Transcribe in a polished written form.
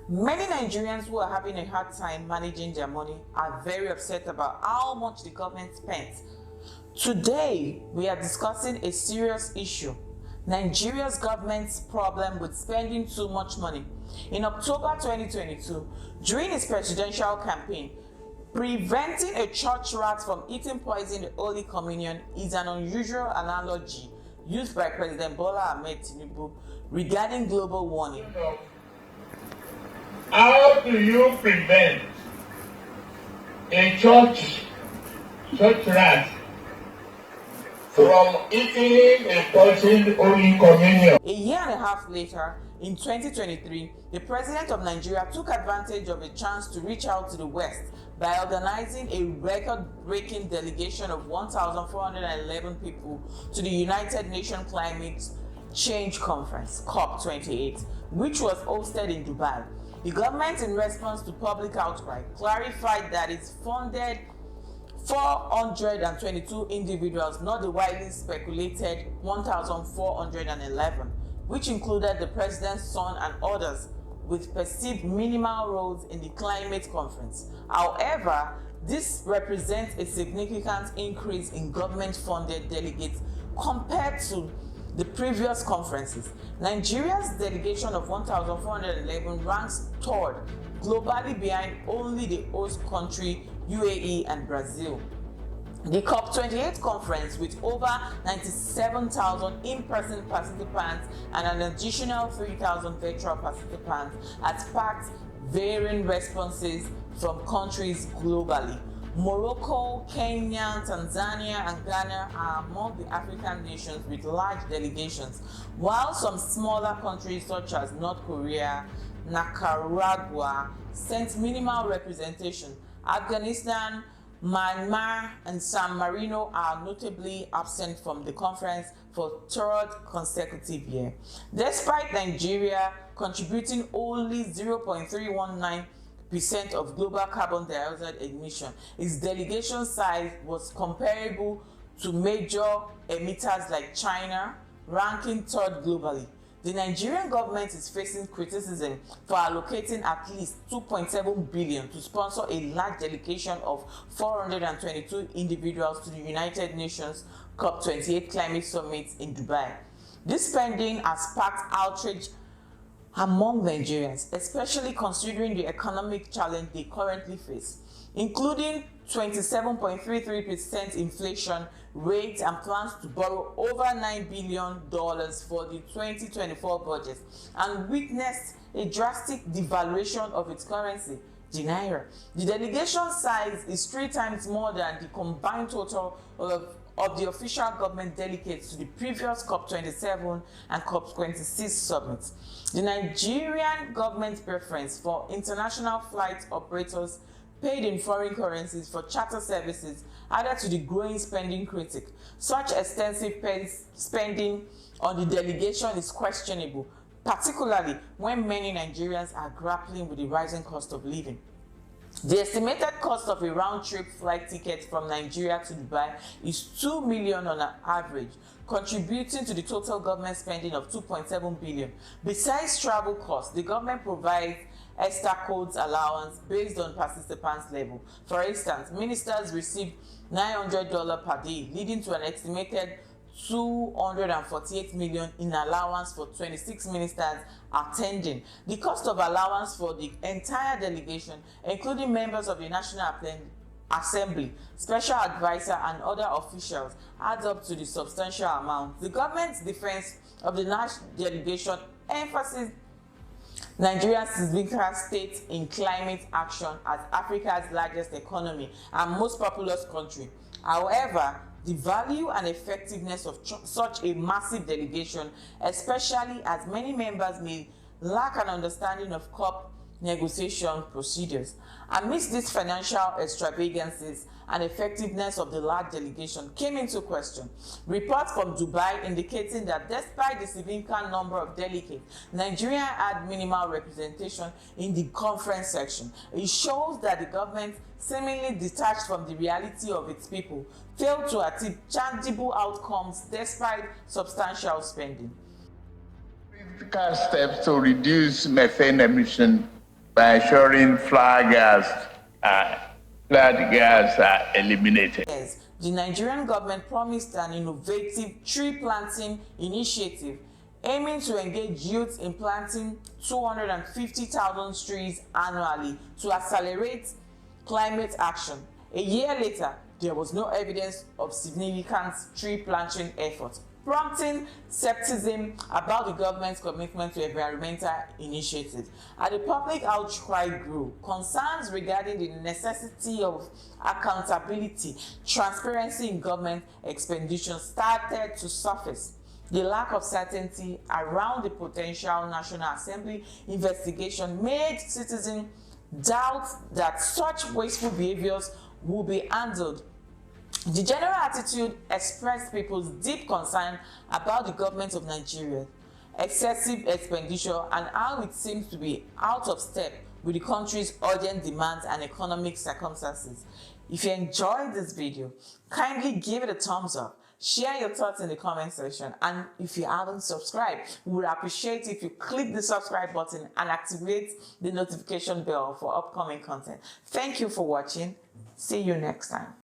Many Nigerians who are having a hard time managing their money are very upset about how much the government spends. Today, we are discussing a serious issue: Nigeria's government's problem with spending too much money. In October 2022, during his presidential campaign, preventing a church rat from eating poison in the Holy Communion is an unusual analogy used by President Bola Tinubu regarding global warming. How do you prevent a church rat from eating a poisoned Holy Communion? A year and a half later, in 2023, the President of Nigeria took advantage of a chance to reach out to the West by organizing a record-breaking delegation of 1,411 people to the United Nations Climate Change Conference, COP28, which was hosted in Dubai. The government, in response to public outcry, clarified that it funded 422 individuals, not the widely speculated 1,411, which included the president's son and others with perceived minimal roles in the climate conference. However, this represents a significant increase in government-funded delegates compared to the previous conferences. Nigeria's delegation of 1,411 ranks third globally, behind only the host country UAE and Brazil. The COP28 conference, with over 97,000 in-person participants and an additional 3,000 virtual participants, has sparked varying responses from countries globally. Morocco, Kenya, Tanzania, and Ghana are among the African nations with large delegations, while some smaller countries such as North Korea, Nicaragua sent minimal representation. Afghanistan, Myanmar, and San Marino are notably absent from the conference for third consecutive year. Despite Nigeria contributing only 0.319% of global carbon dioxide emission, its delegation size was comparable to major emitters like China, ranking third globally. The Nigerian government is facing criticism for allocating at least 2.7 billion to sponsor a large delegation of 422 individuals to the United Nations COP28 Climate Summit in Dubai. This spending has sparked outrage among Nigerians, especially considering the economic challenge they currently face, including 27.33% inflation rate and plans to borrow over $9 billion for the 2024 budget, and witnessed a drastic devaluation of its currency, the naira. The delegation size is 3 times more than the combined total of the official government delegates to the previous COP27 and COP26 summits. The Nigerian government's preference for international flight operators paid in foreign currencies for charter services added to the growing spending critic. Such extensive spending on the delegation is questionable, particularly when many Nigerians are grappling with the rising cost of living. The estimated cost of a round-trip flight ticket from Nigeria to Dubai is $2 million on average, contributing to the total government spending of $2.7 billion. Besides travel costs, the government provides extra codes allowance based on participants' level. For instance, ministers receive $900 per day, leading to an estimated $248 million in allowance for 26 ministers attending. The cost of allowance for the entire delegation, including members of the National Assembly, special advisor, and other officials, adds up to the substantial amount. The government's defense of the national delegation emphasizes Nigeria's significant state in climate action as Africa's largest economy and most populous country. However, the value and effectiveness of such a massive delegation, especially as many members may lack an understanding of COP negotiation procedures. Amidst these financial extravagances and effectiveness of the large delegation came into question. Reports from Dubai indicating that despite the significant number of delegates, Nigeria had minimal representation in the conference section. It shows that the government, seemingly detached from the reality of its people, failed to achieve tangible outcomes despite substantial spending. Critical steps to reduce methane emission by ensuring flood gas are eliminated. Yes, the Nigerian government promised an innovative tree planting initiative aiming to engage youth in planting 250,000 trees annually to accelerate climate action. A year later, there was no evidence of significant tree planting efforts, prompting skepticism about the government's commitment to environmental initiatives. As the public outcry grew, concerns regarding the necessity of accountability, transparency in government expenditure started to surface. The lack of certainty around the potential National Assembly investigation made citizens doubt that such wasteful behaviors will be handled. The general attitude expressed people's deep concern about the government of Nigeria, excessive expenditure, and how it seems to be out of step with the country's urgent demands and economic circumstances. If you enjoyed this video, kindly give it a thumbs up. Share your thoughts in the comment section, and if you haven't subscribed, we would appreciate if you click the subscribe button and activate the notification bell for upcoming content. Thank you for watching. See you next time.